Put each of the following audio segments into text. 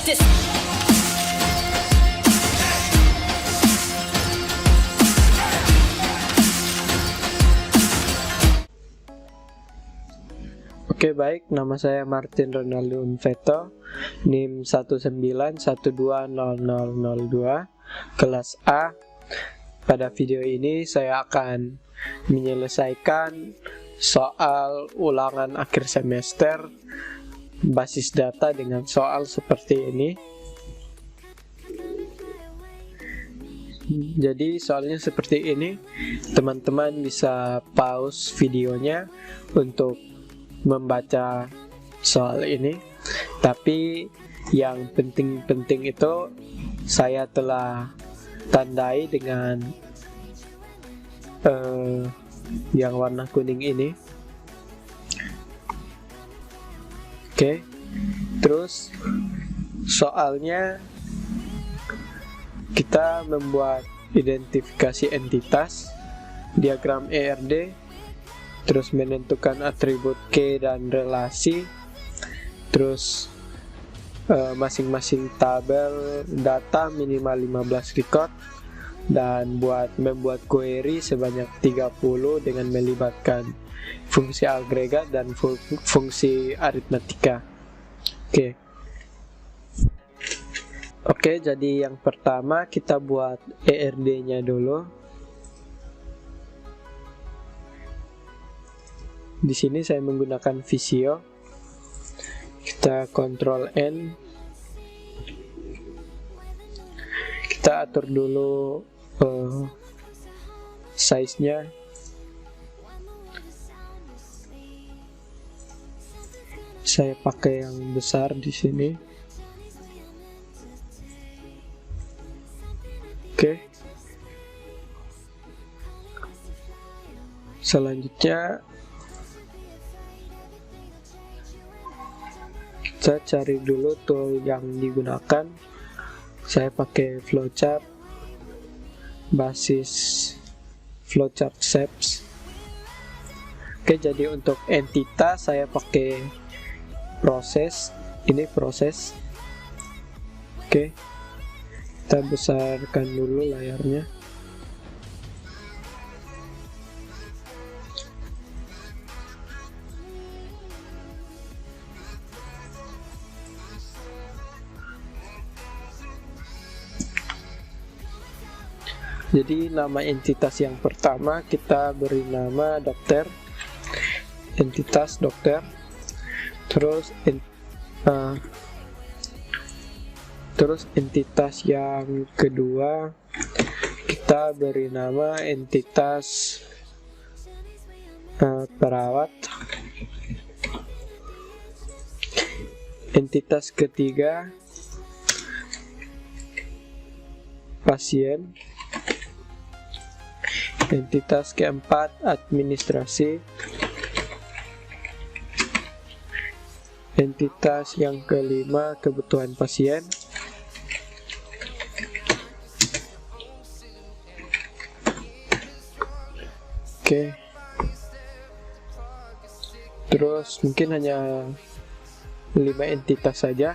justice. Oke, baik, nama saya Martin Ronaldo Unveto, NIM 191200002, kelas A. Pada video ini saya akan menyelesaikan soal ulangan akhir semester basis data dengan soal seperti ini. Jadi soalnya seperti ini, teman-teman bisa pause videonya untuk membaca soal ini, tapi yang penting-penting itu saya telah tandai dengan yang warna kuning ini. Oke, terus soalnya kita membuat identifikasi entitas, diagram ERD, terus menentukan atribut key dan relasi, terus masing-masing tabel data minimal 15 record, dan membuat query sebanyak 30 dengan melibatkan fungsi agregat dan fungsi aritmatika. Oke, jadi yang pertama kita buat ERD-nya dulu. Di sini saya menggunakan Visio. Kita Ctrl N. Kita atur dulu size-nya. Saya pakai yang besar di sini. Oke. Selanjutnya kita cari dulu tool yang digunakan. Saya pakai flowchart basis flowchart shapes. Oke, jadi untuk entitas saya pakai proses. Ini proses. Oke, kita besarkan dulu layarnya. Jadi nama entitas yang pertama kita beri nama dokter, entitas dokter. Terus entitas yang kedua kita beri nama entitas perawat. Entitas ketiga pasien. Entitas keempat administrasi. Entitas yang kelima kebutuhan pasien. Oke. Terus mungkin hanya 5 entitas saja.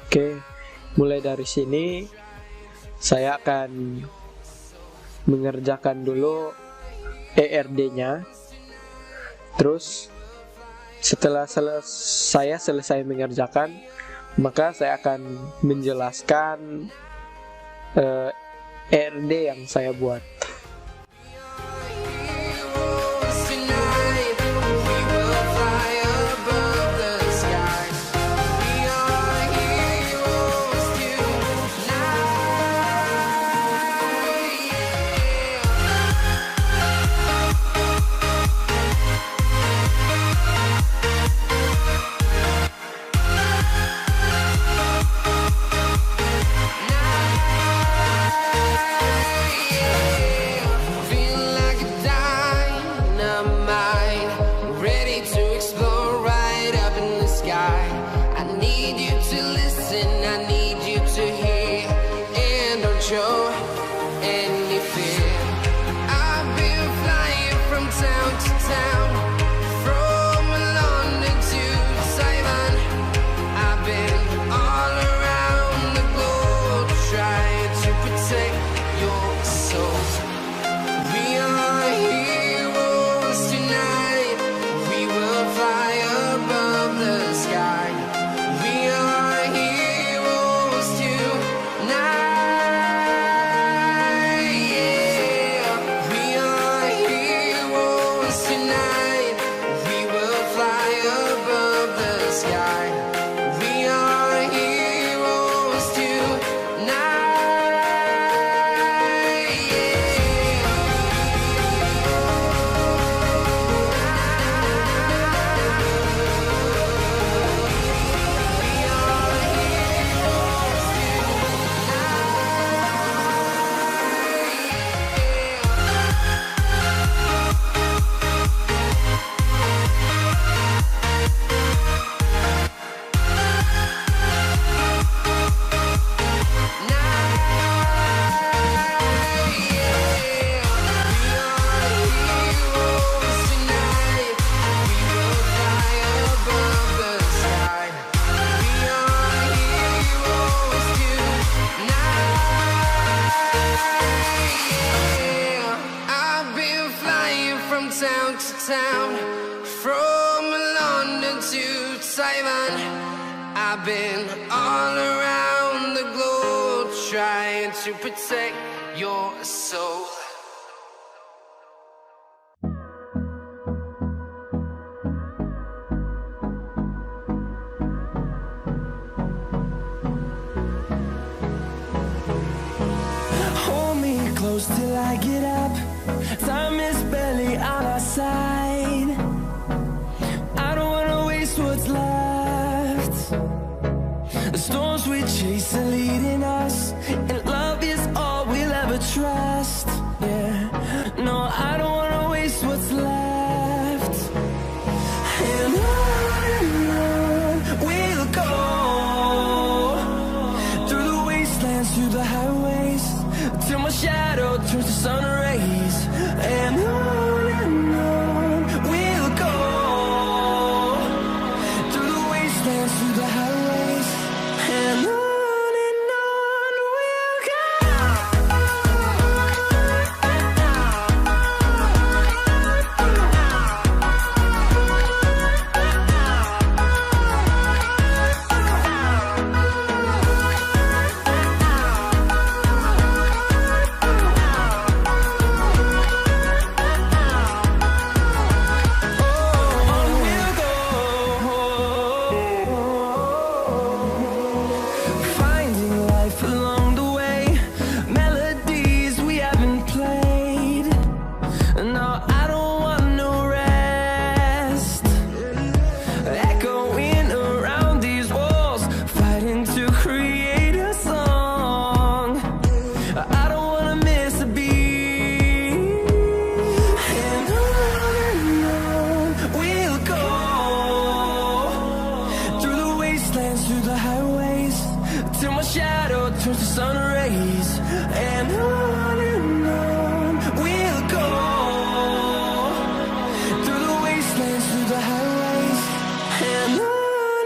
Oke, mulai dari sini saya akan mengerjakan dulu ERD-nya. Terus setelah saya selesai mengerjakan, maka saya akan menjelaskan ERD yang saya buat. town to town, from London to Taiwan. I've been all around the globe trying to protect your soul. Hold me close till I get up. Time is barely on our side. I don't wanna waste what's left. The storms we chase are leading us, and love is all we'll ever trust. Yeah, no, I don't wanna waste what's left. And on we'll go, through the wastelands, through the highways, till my shadow turns to sun rays. And on we'll go, through the wastelands, through the highways, and on we'll go. Finding life along the way, melodies we haven't played. No, I don't want no rest. Echoing around these walls, fighting to create a song. I don't wanna miss a beat. And on we'll go, through the wastelands, through the highways, till my shadow turns to sun rays. And on we'll go, through the wastelands, through the highways, and on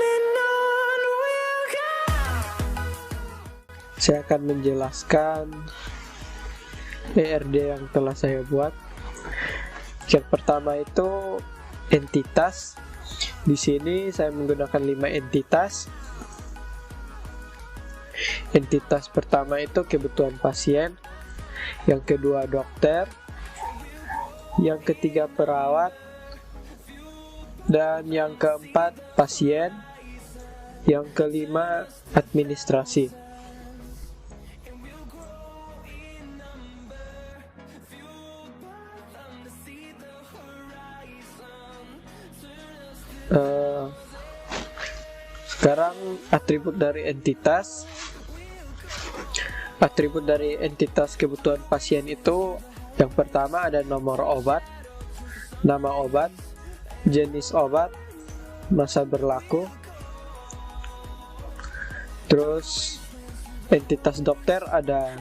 we'll go. Saya akan menjelaskan ERD yang telah saya buat. Yang pertama itu entitas. Di sini saya menggunakan 5 entitas. Entitas pertama itu kebutuhan pasien, yang kedua dokter, yang ketiga perawat, dan yang keempat pasien, yang kelima administrasi. Sekarang atribut dari entitas. Atribut dari entitas kebutuhan pasien itu yang pertama ada nomor obat, nama obat, jenis obat, masa berlaku. Terus entitas dokter ada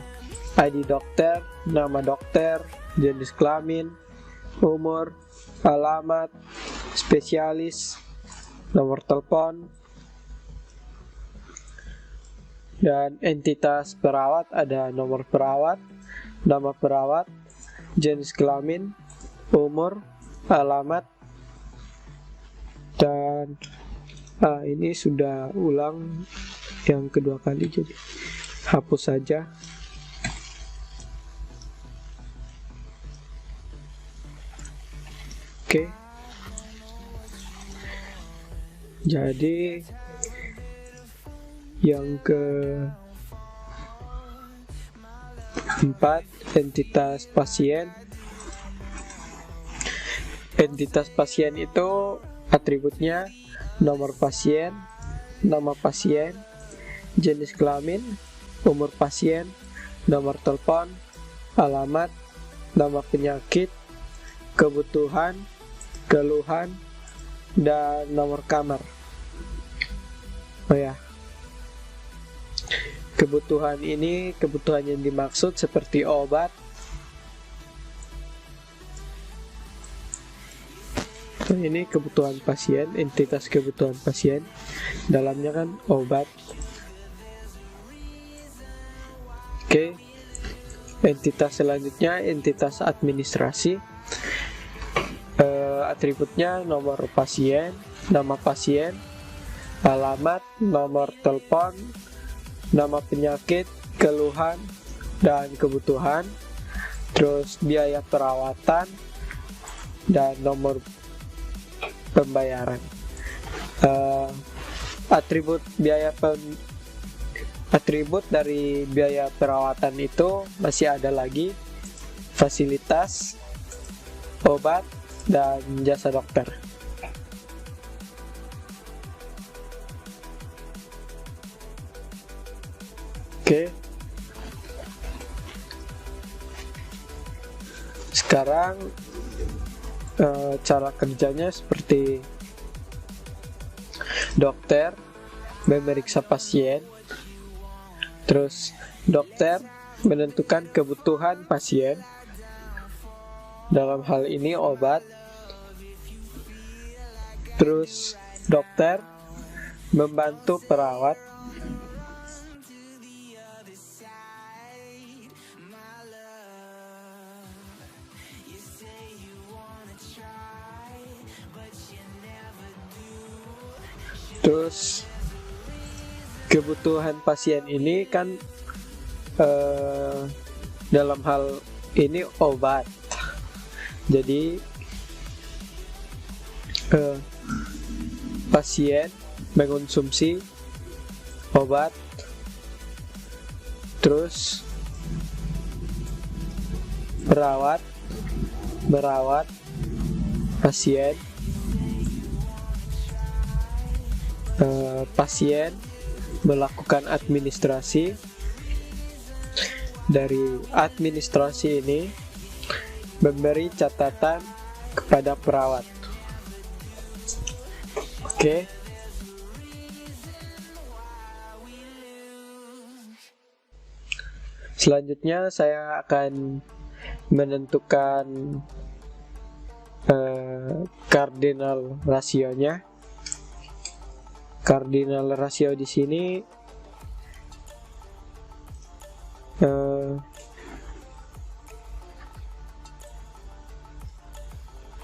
ID dokter, nama dokter, jenis kelamin, umur, alamat, spesialis, nomor telepon. Dan entitas perawat ada nomor perawat, nama perawat, jenis kelamin, umur, alamat. Dan ini sudah ulang yang kedua kali, jadi hapus saja. Oke. Jadi yang keempat, entitas pasien. Entitas pasien itu atributnya nomor pasien, nama pasien, jenis kelamin, umur pasien, nomor telepon, alamat, nama penyakit, kebutuhan, keluhan, dan nomor kamar. Oh ya, kebutuhan ini kebutuhan yang dimaksud seperti obat. Ini kebutuhan pasien, entitas kebutuhan pasien, dalamnya kan obat. Oke, entitas selanjutnya entitas administrasi. Atributnya nomor pasien, nama pasien, alamat, nomor telepon, nama penyakit, keluhan, dan kebutuhan, terus biaya perawatan, dan nomor pembayaran. Atribut dari biaya perawatan itu masih ada lagi fasilitas, obat, dan jasa dokter. Oke. Sekarang cara kerjanya seperti dokter memeriksa pasien, terus dokter menentukan kebutuhan pasien, dalam hal ini obat, terus dokter membantu perawat, terus kebutuhan pasien ini kan dalam hal ini obat. Jadi pasien mengonsumsi obat, terus perawat merawat pasien, pasien melakukan administrasi. Dari administrasi ini memberi catatan kepada perawat. Oke. Selanjutnya saya akan menentukan cardinal rasionya. Cardinal rasio di sini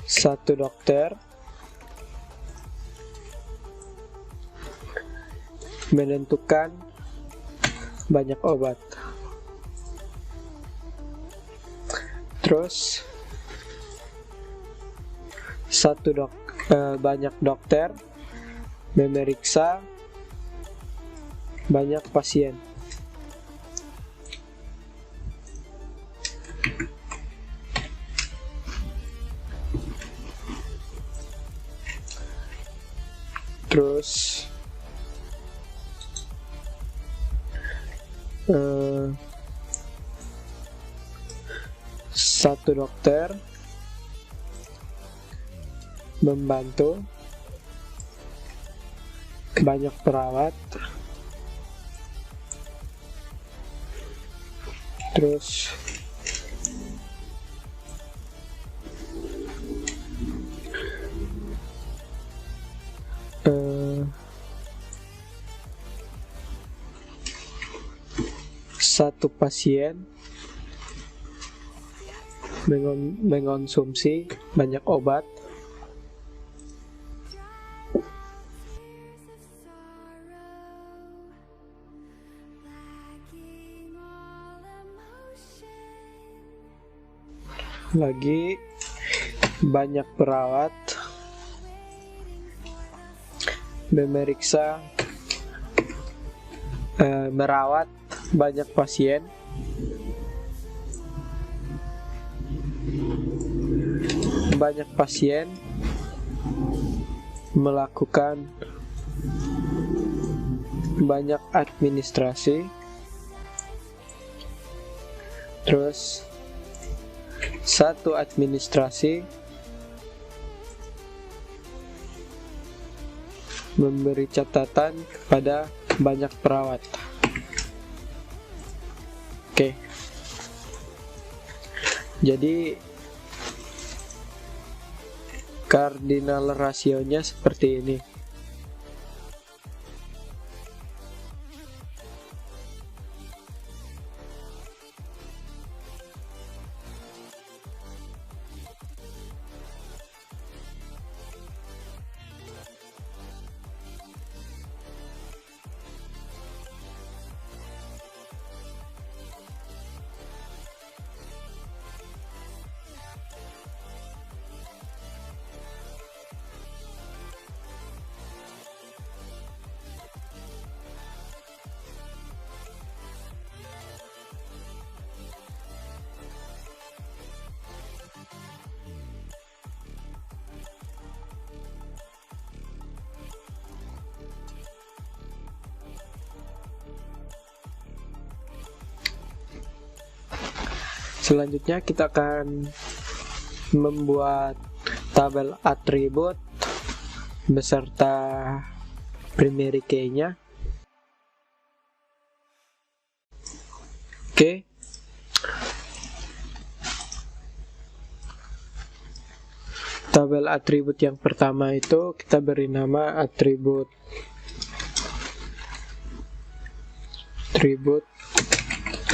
satu dokter menentukan banyak obat. Terus banyak dokter memeriksa banyak pasien. Terus satu dokter membantu banyak perawat. Terus satu pasien mengonsumsi banyak obat. Lagi banyak perawat memeriksa merawat banyak pasien. Banyak pasien melakukan banyak administrasi. Terus satu administrasi memberi catatan kepada banyak perawat. Oke. Jadi cardinal rasionya seperti ini. Selanjutnya kita akan membuat tabel atribut beserta primary key-nya. Oke. Tabel atribut yang pertama itu kita beri nama atribut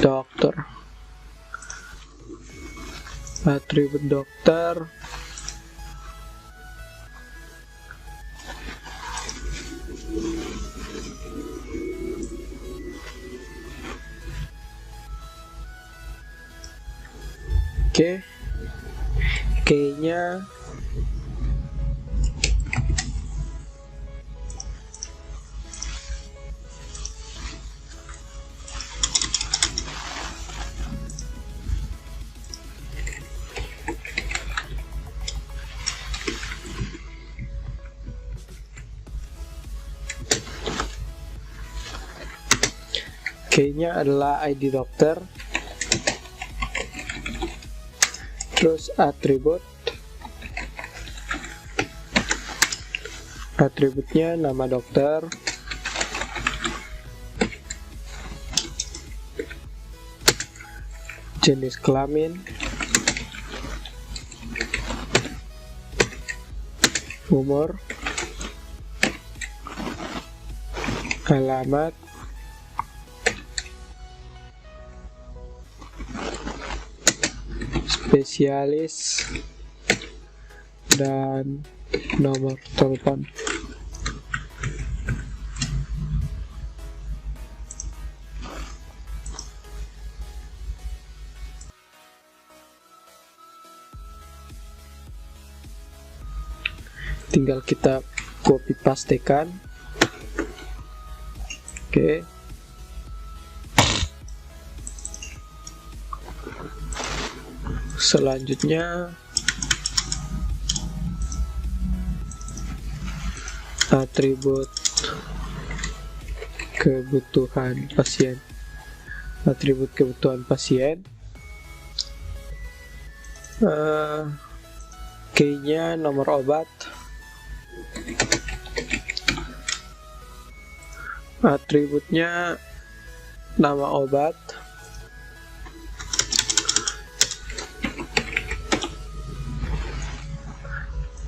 dokter. Atribut dokter oke, key-nya key-nya adalah ID dokter. Terus atributnya nama dokter, jenis kelamin, umur, alamat, spesialis, dan nomor telepon. Tinggal kita copy pastekan. Oke. Selanjutnya atribut kebutuhan pasien. Atribut kebutuhan pasien. Key-nya nomor obat. Atributnya nama obat.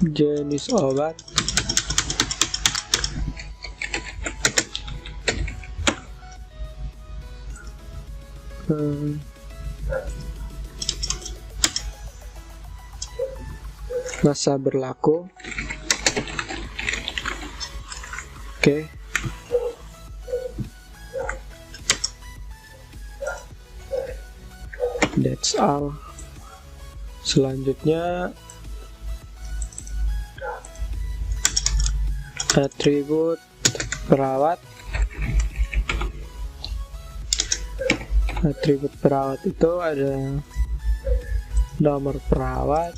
Jenis obat. Masa berlaku. Oke. That's all. Selanjutnya atribut perawat. Atribut perawat itu ada nomor perawat,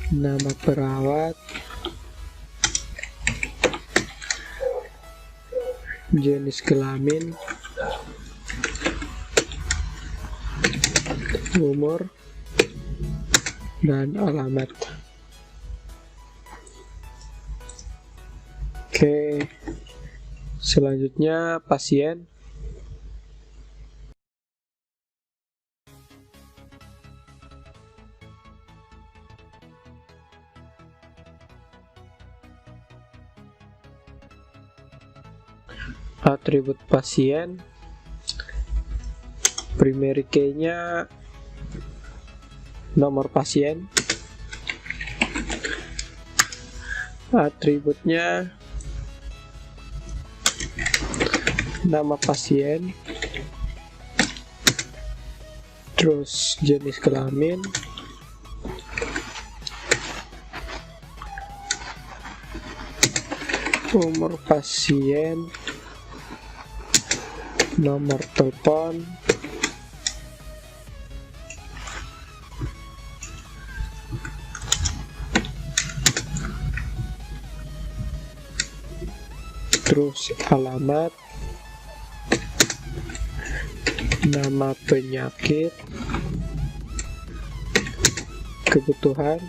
nama perawat, jenis kelamin, umur, dan alamat. Oke, selanjutnya pasien. Atribut pasien, primary key-nya nomor pasien, atributnya nama pasien, terus jenis kelamin, umur pasien, nomor telepon, terus alamat, nama penyakit, kebutuhan,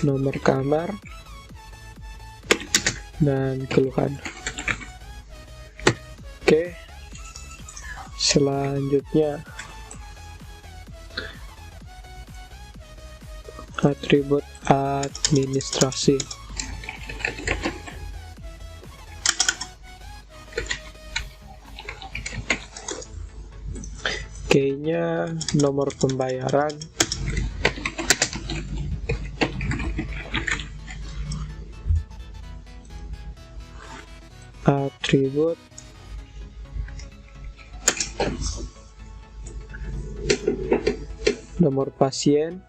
nomor kamar, dan keluhan. Oke, selanjutnya atribut administrasi. Kayaknya nomor pembayaran, atribut nomor pasien,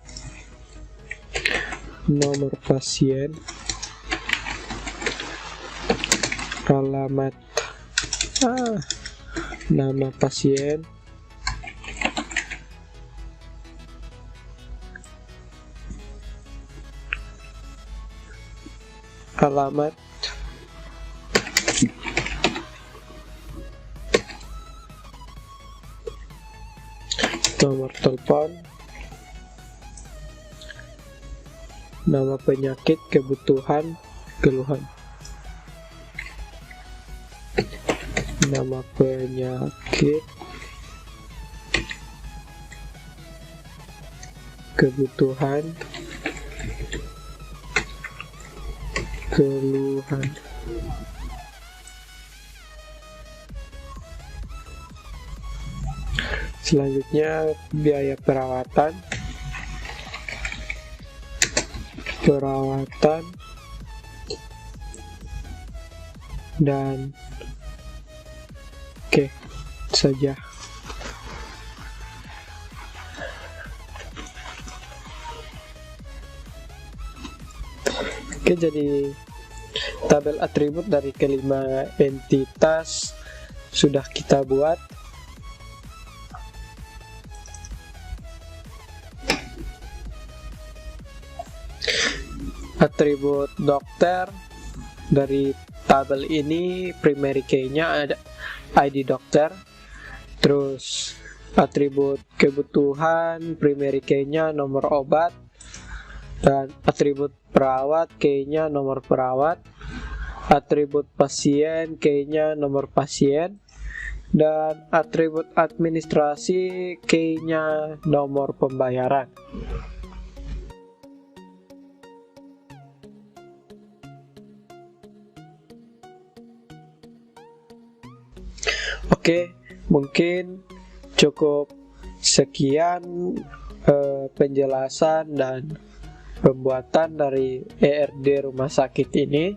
alamat, nama pasien, alamat, nomor telepon, nama penyakit, kebutuhan, keluhan. Nama penyakit, kebutuhan, keluhan. Selanjutnya biaya perawatan, dan oke saja. Oke, jadi tabel atribut dari kelima entitas sudah kita buat. Atribut dokter, dari tabel ini primary key-nya ada ID dokter. Terus atribut kebutuhan, primary key-nya nomor obat. Dan atribut perawat, key-nya nomor perawat. Atribut pasien, key-nya nomor pasien. Dan atribut administrasi, key-nya nomor pembayaran. Oke, mungkin cukup sekian penjelasan dan pembuatan dari ERD rumah sakit ini.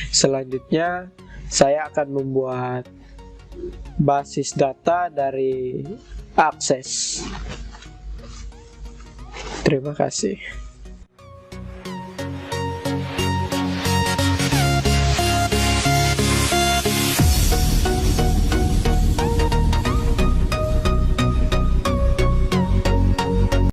Selanjutnya saya akan membuat basis data dari akses. Terima kasih.